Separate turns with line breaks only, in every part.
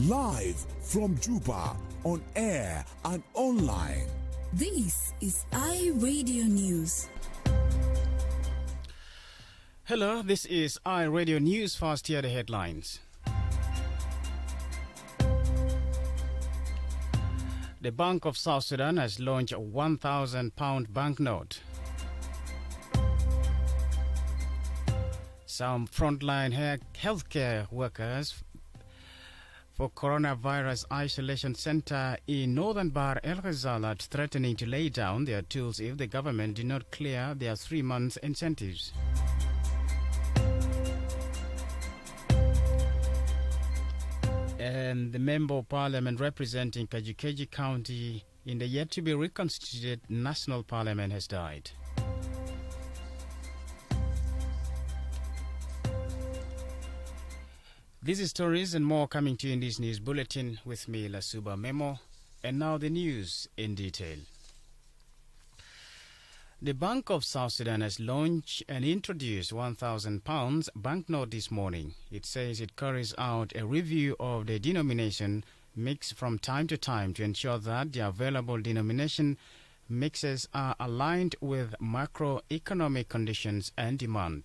live from Juba, on air and online.
This is iRadio News.
Hello, this is iRadio News. First, here are the headlines. The Bank of South Sudan has launched a £1,000 banknote. Some frontline healthcare workers for coronavirus isolation center in northern Bahr el Ghazal are threatening to lay down their tools if the government did not clear their 3-month incentives. And the Member of Parliament representing Kajukeji County in the yet-to-be reconstituted National Parliament has died. These stories and more coming to you in this news bulletin with me, Lasuba Memo. And now the news in detail. The Bank of South Sudan has launched and introduced £1,000 banknote this morning. It says it carries out a review of the denomination mix from time to time to ensure that the available denomination mixes are aligned with macroeconomic conditions and demand.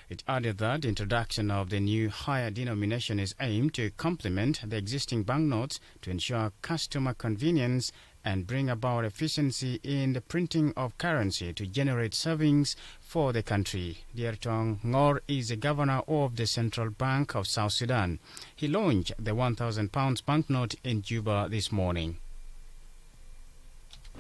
It added that the introduction of the new higher denomination is aimed to complement the existing banknotes to ensure customer convenience and bring about efficiency in the printing of currency to generate savings for the country. Diertong Ngor is the governor of the Central Bank of South Sudan. He launched the £1,000 banknote in Juba this morning.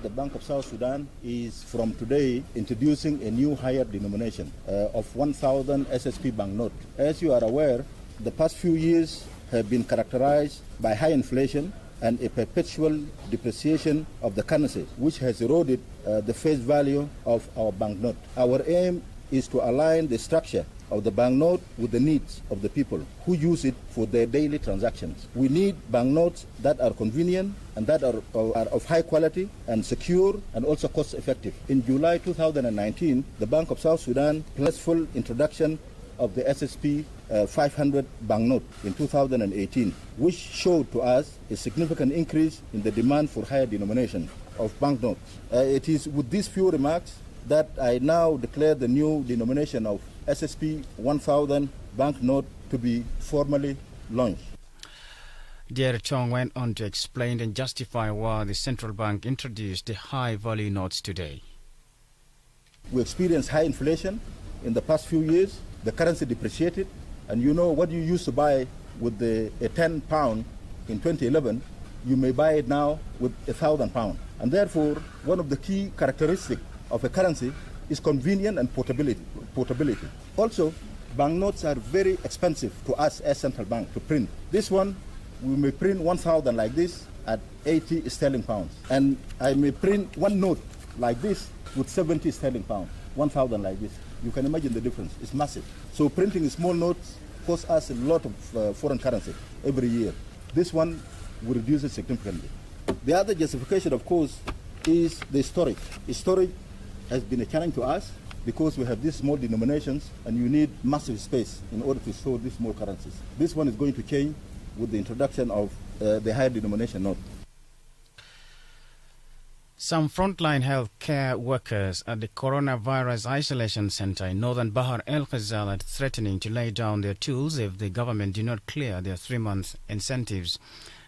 The Bank of South Sudan is from today introducing a new higher denomination of 1,000 SSP banknote. As you are aware, the past few years have been characterized by high inflation and a perpetual depreciation of the currency, which has eroded the face value of our banknote. Our aim is to align the structure of the banknote with the needs of the people who use it for their daily transactions. We need banknotes that are convenient and that are of high quality and secure and also cost effective. In July 2019, the Bank of South Sudan placed full introduction of the SSP 500 banknote in 2018, which showed to us a significant increase in the demand for higher denomination of banknotes. It is with these few remarks that I now declare the new denomination of SSP 1000 banknote to be formally launched.
Dear Chong went on to explain and justify why the central bank introduced the high-value notes today.
We experienced high inflation in the past few years. The currency depreciated, and you know what you used to buy with a 10 pound in 2011, you may buy it now with 1,000 pound. And therefore, one of the key characteristics of a currency is convenience and portability. Also, banknotes are very expensive to us as central bank to print. This one, we may print 1,000 like this at 80 sterling pounds. And I may print one note like this with 70 sterling pounds, 1,000 like this. You can imagine the difference. It's massive. So printing small notes costs us a lot of foreign currency every year. This one will reduce it significantly. The other justification, of course, is the storage. Storage has been a challenge to us because we have these small denominations and you need massive space in order to store these small currencies. This one is going to change with the introduction of the higher denomination note.
Some frontline healthcare workers at the coronavirus isolation center in northern Bahr el Ghazal are threatening to lay down their tools if the government do not clear their 3-month incentives.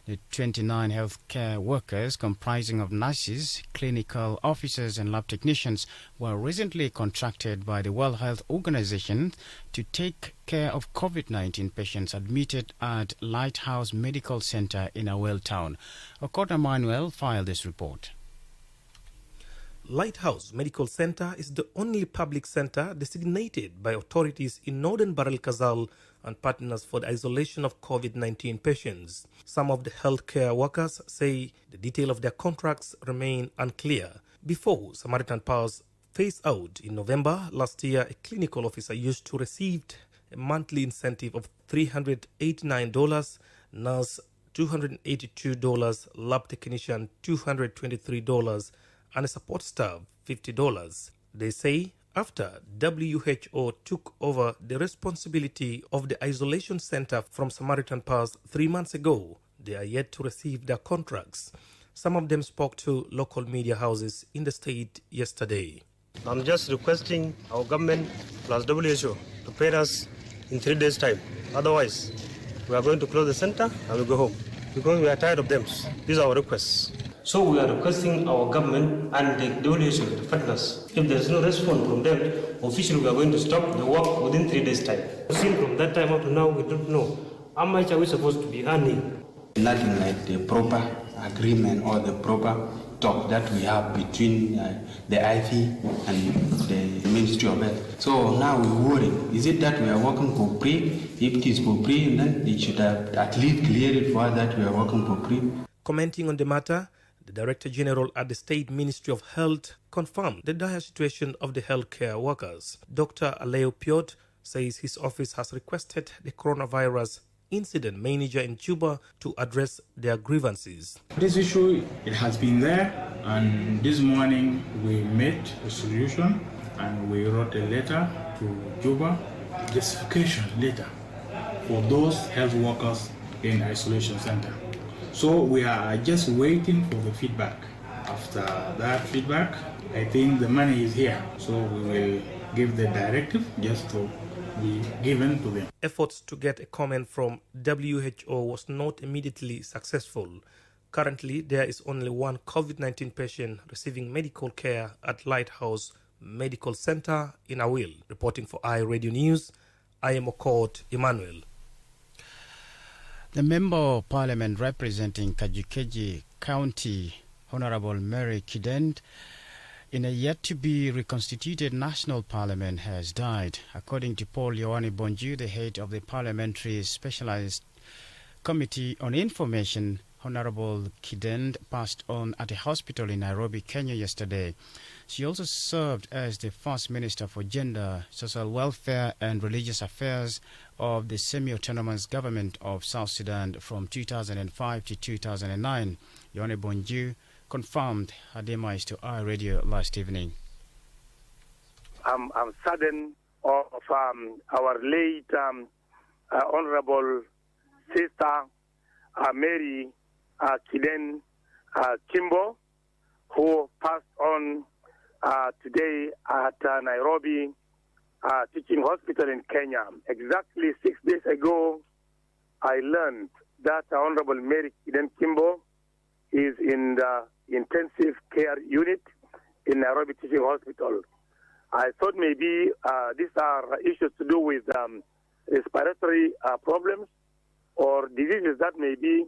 The 29 healthcare workers, comprising of nurses, clinical officers and lab technicians, were recently contracted by the World Health Organization to take care of COVID-19 patients admitted at Lighthouse Medical Center in Awel Town. Okota Manuel filed this report.
Lighthouse Medical Center is the only public center designated by authorities in northern Bahr el Ghazal and partners for the isolation of COVID-19 patients. Some of the healthcare workers say the detail of their contracts remain unclear. Before Samaritan Pass phased out in November last year, a clinical officer used to receive a monthly incentive of $389, nurse $282, lab technician $223, and a support staff $50. They say after WHO took over the responsibility of the isolation center from Samaritan Pass 3 months ago, they are yet to receive their contracts. Some of them spoke to local media houses in the state yesterday.
I'm just requesting our government plus WHO to pay us in 3 days' time. Otherwise, we are going to close the center and we'll go home because we are tired of them. These are our requests. So we are requesting our government and the WHO to fund us. If there is no response from them, officially we are going to stop the work within 3 days' time. Since from that time up to now, we don't know how much are we supposed to be earning.
Nothing like the proper agreement or the proper talk that we have between the IV and the Ministry of Health. So now we worry, is it that we are working for free? If it is for free, then they should have at least cleared it for us that we are working for free.
Commenting on the matter, the Director General at the State Ministry of Health confirmed the dire situation of the healthcare workers. Dr. Aleo Piot says his office has requested the coronavirus incident manager in Juba to address their grievances.
This issue, it has been there, and this morning we made a solution and we wrote a letter to Juba, justification letter for those health workers in isolation center. So we are just waiting for the feedback. After that feedback, I think the money is here. So we will give the directive just to be given to them.
Efforts to get a comment from WHO was not immediately successful. Currently, there is only one COVID-19 patient receiving medical care at Lighthouse Medical Center in Awil. Reporting for iRadio News, I am Okot Emmanuel.
The Member of Parliament representing Kajukeji County, Honorable Mary Kidend, in a yet-to-be reconstituted national parliament has died. According to Paul Yohane Bonju, the head of the Parliamentary Specialized Committee on Information, Honorable Kidend passed on at a hospital in Nairobi, Kenya yesterday. She also served as the First Minister for Gender, Social Welfare and Religious Affairs of the semi-autonomous government of South Sudan from 2005 to 2009. Yohane Bonju confirmed her demise to iRadio last evening.
I'm saddened of our late Honorable Sister Mary Kiden Kimbo, who passed on today at Nairobi Teaching Hospital in Kenya. Exactly 6 days ago, I learned that Honorable Mary Kiden Kimbo is in the intensive care unit in Nairobi Teaching Hospital. I thought maybe these are issues to do with respiratory problems or diseases that maybe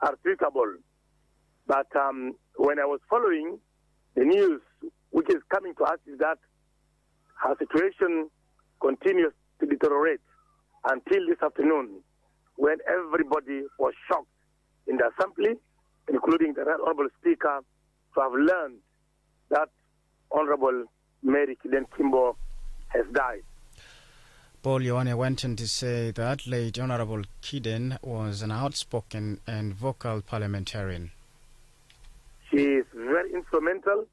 are treatable. But when I was following the news, which is coming to us, is that her situation continues to deteriorate until this afternoon, when everybody was shocked in the assembly, including the Honorable Speaker, to have learned that Honorable Mary Kiden Kimbo has died.
Paul Yohane went on to say that late Honorable Kiden was an outspoken and vocal parliamentarian.
She is very instrumental,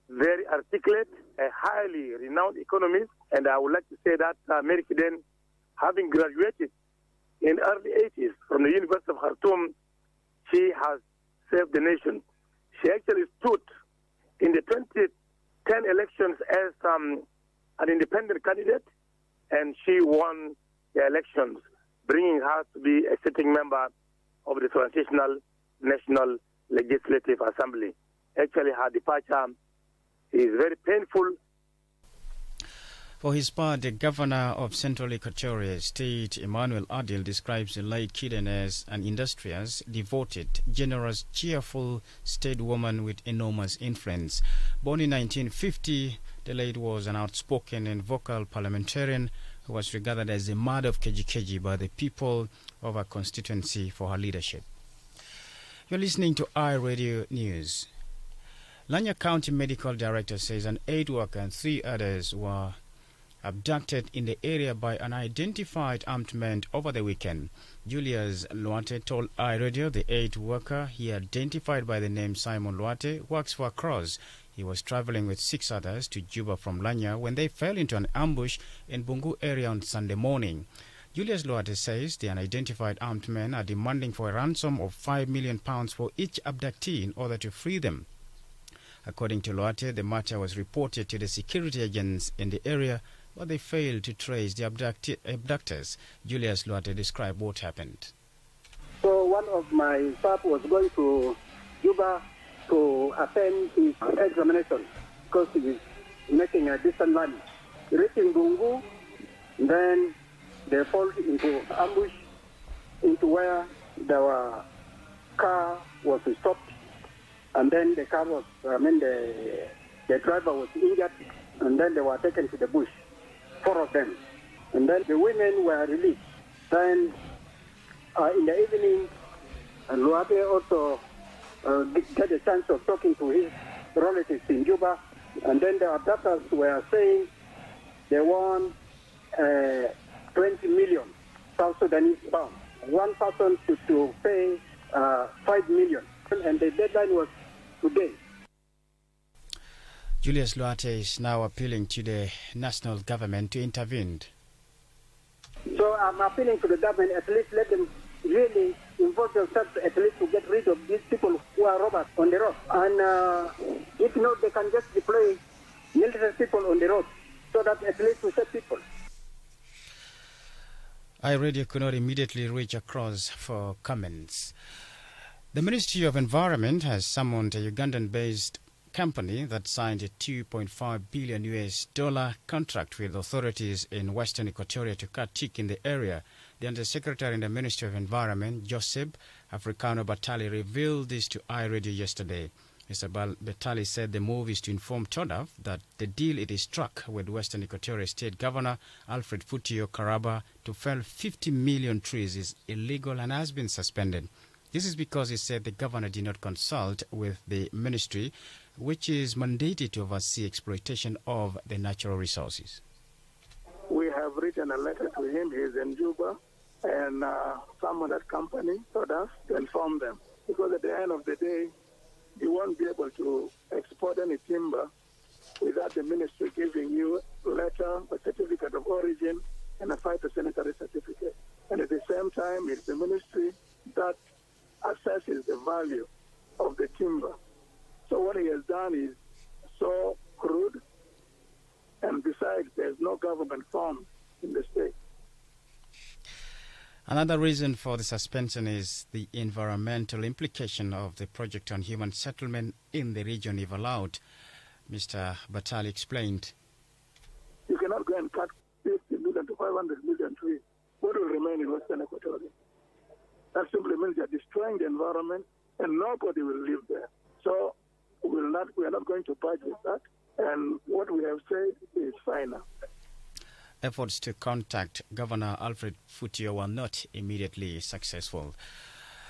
very articulate, a highly renowned economist, and I would like to say that Mary Kiden, having graduated in early 80s from the University of Khartoum, she has served the nation. She actually stood in the 2010 elections as an independent candidate, and she won the elections, bringing her to be a sitting member of the Transitional National Legislative Assembly. Actually, her departure is very painful.
For his part, the governor of Central Equatoria State, Emmanuel Adil, describes the late Kiden as an industrious, devoted, generous, cheerful state woman with enormous influence. Born in 1950, the late was an outspoken and vocal parliamentarian who was regarded as the mother of Keji by the people of her constituency for her leadership. You're listening to iRadio News. Lanya County Medical Director says an aid worker and 3 others were abducted in the area by unidentified armed men over the weekend. Julius Luate told iRadio the aid worker, he identified by the name Simon Luate, works for Cross. He was traveling with 6 others to Juba from Lanya when they fell into an ambush in Bungu area on Sunday morning. Julius Luate says the unidentified armed men are demanding for a ransom of £5 million for each abductee in order to free them. According to Luate, the matter was reported to the security agents in the area, but they failed to trace the abductors. Julius Luate described what happened.
So one of my staff was going to Juba to attend his examination because he is making a distant learning. Reaching Gungu, then they fall into ambush into where the car was stopped, and then the car was, the driver was injured, and then they were taken to the bush, 4 of them. And then the women were released. Then in the evening, Luate also get a chance of talking to his relatives in Juba, and then the abductors were saying they want 20 million South Sudanese pounds. One person to pay 5 million, and the deadline was today.
Julius Luate is now appealing to the national government to intervene.
So I'm appealing to the government, at least let them really involve themselves, at least to get rid of these people who are robbers on the road. And if not, they can just deploy military people on the road so that at least to save people.
iRadio could not immediately reach across for comments. The Ministry of Environment has summoned a Ugandan-based company that signed a $2.5 billion contract with authorities in Western Equatoria to cut teak in the area. The Undersecretary in the Ministry of Environment, Joseph Africano Batali, revealed this to iRadio yesterday. Mr. Batali said the move is to inform TODAF that the deal it is struck with Western Equatoria State Governor Alfred Futio Karaba to fell 50 million trees is illegal and has been suspended. This is because he said the governor did not consult with the ministry, which is mandated to oversee exploitation of the natural resources.
We have written a letter to him. He is in Juba, and summoned that company, TODAF, to inform them. Because at the end of the day, you won't be able to export any timber without the ministry giving you a letter, a certificate of origin, and a phytosanitary certificate. And at the same time, it's the ministry that assesses the value of the timber. So what he has done is so crude, and besides, there's no government form in the state.
Another reason for the suspension is the environmental implication of the project on human settlement in the region if allowed. Mr. Batali explained.
You cannot go and cut 50 million to 500 million trees. What will remain in Western Equatoria? That simply means you're destroying the environment and nobody will live there. So we are not going to budge with that. And what we have said is final.
Efforts to contact Governor Alfred Futio were not immediately successful.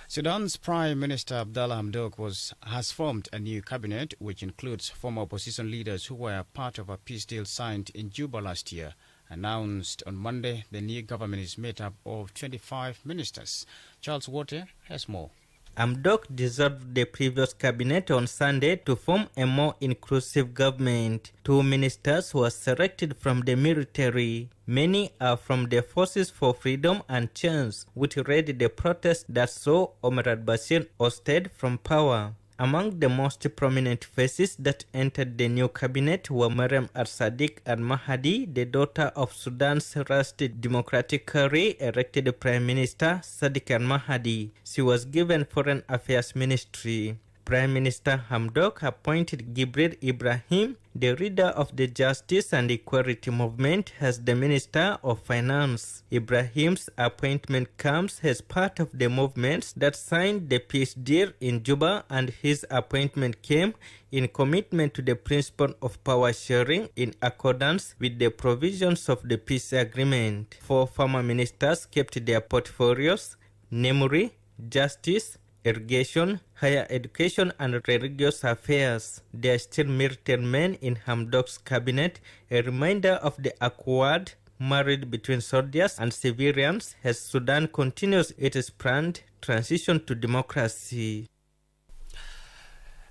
Sudan's Prime Minister Abdallah Hamdok has formed a new cabinet which includes former opposition leaders who were part of a peace deal signed in Juba last year. Announced on Monday, the new government is made up of 25 ministers. Charles Water has more.
Hamdok dissolved the previous cabinet on Sunday to form a more inclusive government. 2 ministers were selected from the military. Many are from the Forces for Freedom and Change, which led the protest that saw Omar al-Bashir ousted from power. Among the most prominent faces that entered the new cabinet were Mariam al-Sadiq al-Mahdi, the daughter of Sudan's last democratically elected Prime Minister Sadiq al-Mahdi. She was given Foreign Affairs Ministry. Prime Minister Hamdok appointed Gibril Ibrahim, the leader of the Justice and Equality Movement, as the Minister of Finance. Ibrahim's appointment comes as part of the movements that signed the peace deal in Juba, and his appointment came in commitment to the principle of power sharing in accordance with the provisions of the peace agreement. 4 former ministers kept their portfolios, namely Justice, Irrigation, Higher Education and Religious Affairs. There are still military men in Hamdok's cabinet, a reminder of the awkward marriage between soldiers and civilians as Sudan continues its planned transition to democracy.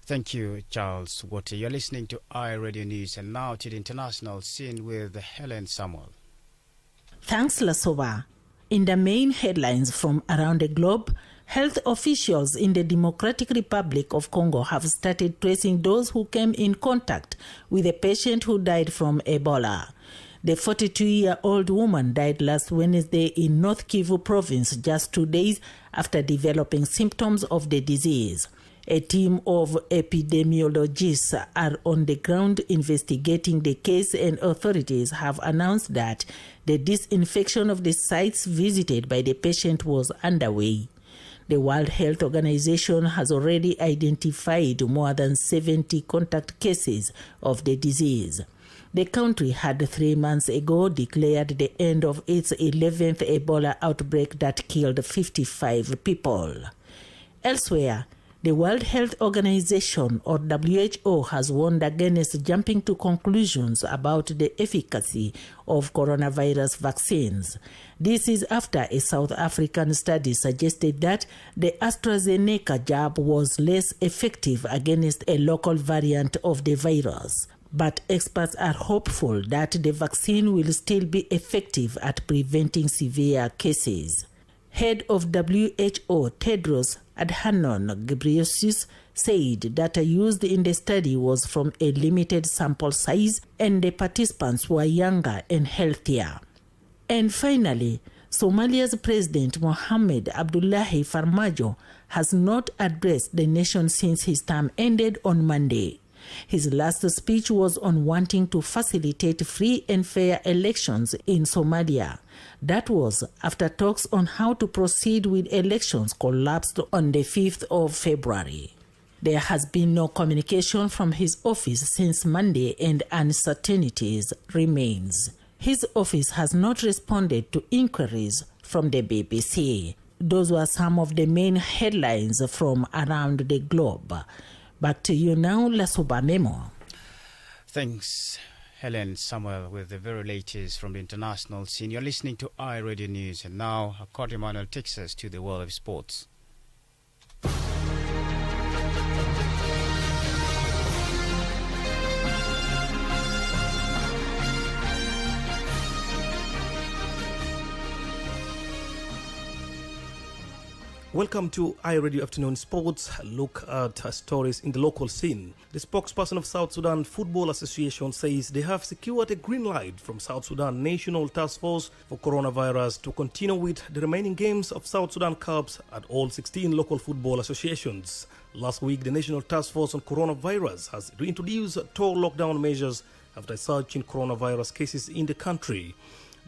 Thank you, Charles Water. You're listening to iRadio News, and now to the international scene with Helen Samuel.
Thanks, Lasoba. In the main headlines from around the globe, health officials in the Democratic Republic of Congo have started tracing those who came in contact with a patient who died from Ebola. The 42-year-old woman died last Wednesday in North Kivu province, just 2 days after developing symptoms of the disease. A team of epidemiologists are on the ground investigating the case, and authorities have announced that the disinfection of the sites visited by the patient was underway. The World Health Organization has already identified more than 70 contact cases of the disease. The country had 3 months ago declared the end of its 11th Ebola outbreak that killed 55 people. Elsewhere, the World Health Organization, or WHO, has warned against jumping to conclusions about the efficacy of coronavirus vaccines. This is after a South African study suggested that the AstraZeneca jab was less effective against a local variant of the virus. But experts are hopeful that the vaccine will still be effective at preventing severe cases. Head of WHO Tedros Adhanom Ghebreyesus said data used in the study was from a limited sample size and the participants were younger and healthier. And finally, Somalia's President Mohamed Abdullahi Farmajo has not addressed the nation since his term ended on Monday. His last speech was on wanting to facilitate free and fair elections in Somalia. That was after talks on how to proceed with elections collapsed on the 5th of February. There has been no communication from his office since Monday, and uncertainties remains. His office has not responded to inquiries from the BBC. Those were some of the main headlines from around the globe. Back to you now, Lasuba Memo.
Thanks, Helen Samuel, with the very latest from the international scene. You're listening to iRadio News, and now Akot Emmanuel takes us to the world of sports.
Welcome to iRadio Afternoon Sports. Look at stories in the local scene. The spokesperson of South Sudan Football Association says they have secured a green light from South Sudan National Task Force for Coronavirus to continue with the remaining games of South Sudan Cups at all 16 local football associations. Last week, the National Task Force on Coronavirus has reintroduced total lockdown measures after a surge in coronavirus cases in the country.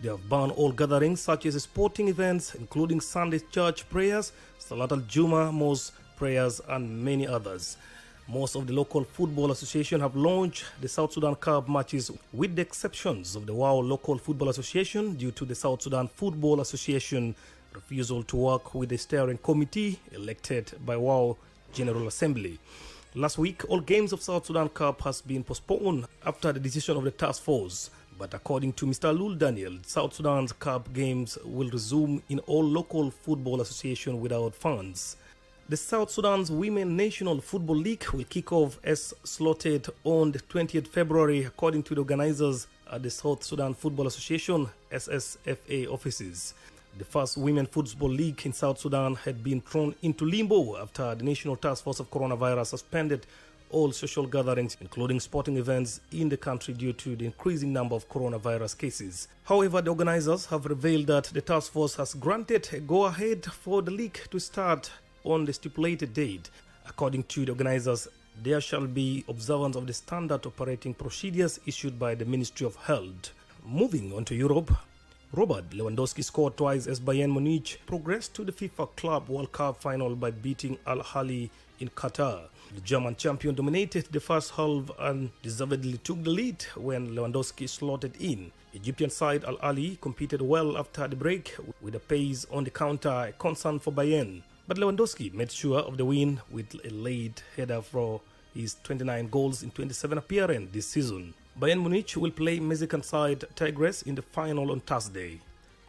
They have banned all gatherings such as sporting events, including Sunday church prayers, Salat al-Juma, mosque prayers, and many others. Most of the local football associations have launched the South Sudan Cup matches, with the exceptions of the WOW Local Football Association due to the South Sudan Football Association refusal to work with the steering committee elected by WOW General Assembly. Last week, all games of South Sudan Cup has been postponed after the decision of the task force. But according to Mr. Lul Daniel, South Sudan's Cup games will resume in all local football associations without funds. The South Sudan's Women National Football League will kick off as slotted on the 20th February, according to the organizers at the South Sudan Football Association SSFA offices. The first Women Football League in South Sudan had been thrown into limbo after the National Task Force of Coronavirus suspended all social gatherings, including sporting events, in the country due to the increasing number of coronavirus cases. However, the organizers have revealed that the task force has granted a go-ahead for the league to start on the stipulated date. According to the organizers, there shall be observance of the standard operating procedures issued by the Ministry of Health. Moving on to Europe, Robert Lewandowski scored twice as Bayern Munich progressed to the FIFA Club World Cup final by beating Al Ahly in Qatar. The German champion dominated the first half and deservedly took the lead when Lewandowski slotted in. Egyptian side Al Ahly competed well after the break with a pace on the counter, a concern for Bayern. But Lewandowski made sure of the win with a late header for his 29 goals in 27 appearances this season. Bayern Munich will play Mexican side Tigres in the final on Thursday.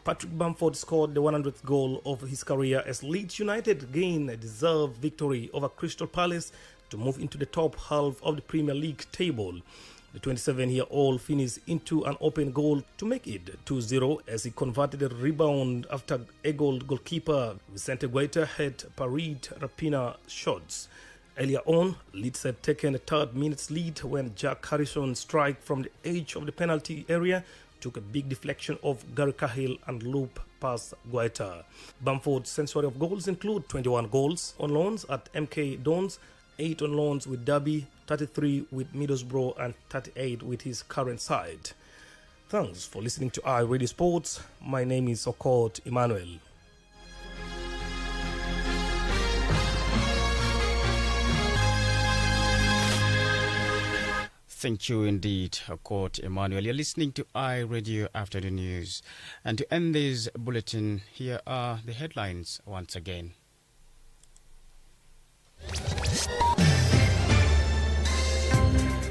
Patrick Bamford scored the 100th goal of his career as Leeds United gained a deserved victory over Crystal Palace to move into the top half of the Premier League table. The 27-year-old finished into an open goal to make it 2-0 as he converted a rebound after Eagle goalkeeper Vicente Guaita had parried Rapina shots. Earlier on, Leeds had taken a 3rd-minute lead when Jack Harrison's strike from the edge of the penalty area took a big deflection of Gary Cahill and loop past Guaita. Bamford's century of goals include 21 goals on loans at MK Dons, 8 on loans with Derby, 33 with Middlesbrough and 38 with his current side. Thanks for listening to iRadio Sports. My name is Okot Emmanuel.
Thank you indeed, Court Emmanuel. You're listening to iRadio After the News. And to end this bulletin, here are the headlines once again.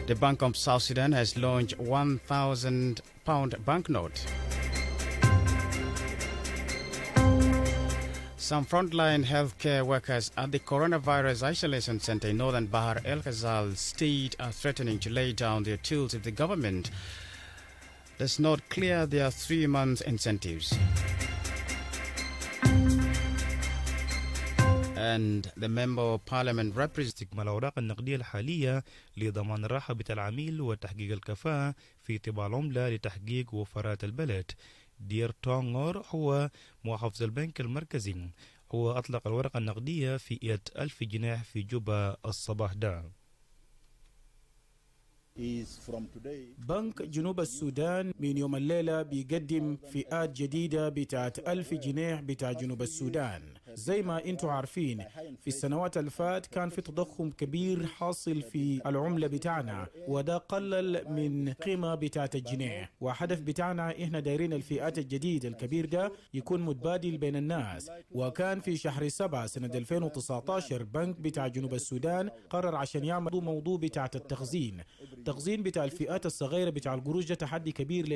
The Bank of South Sudan has launched £1,000 banknote. Some frontline healthcare workers at the coronavirus isolation center in northern Bahr el Ghazal state are threatening to lay down their tools if the government does not clear their 3-month incentives. And the Member of Parliament represents
استكمال الأوراق النقدية الحالية لضمان الراحة العميل وتحقيق الكفاءة في طباع العملة لتحقيق وفرات البلد. دير تونغور هو محافظ البنك المركزي، هو أطلق الورقة النقدية في 100,000 جنيه في جوبا الصباح ده.
بنك جنوب السودان من يوم الليلة بيقدم فئات جديدة بتاعت 1000 جنيه بتاع جنوب السودان. زي ما انتوا عارفين في السنوات الفات كان في تضخم كبير حاصل في العملة بتاعنا، وده قلل من قيمة بتاعت الجنيه، وهدف بتاعنا احنا دايرين الفئات الجديد الكبير ده يكون متبادل بين الناس. وكان في شهر 7 سنة 2019 بنك بتاع جنوب السودان قرر عشان يعمل موضوع بتاعت التخزين بتاع الفئات الصغيرة بتاع القروش. ده تحدي كبير لنا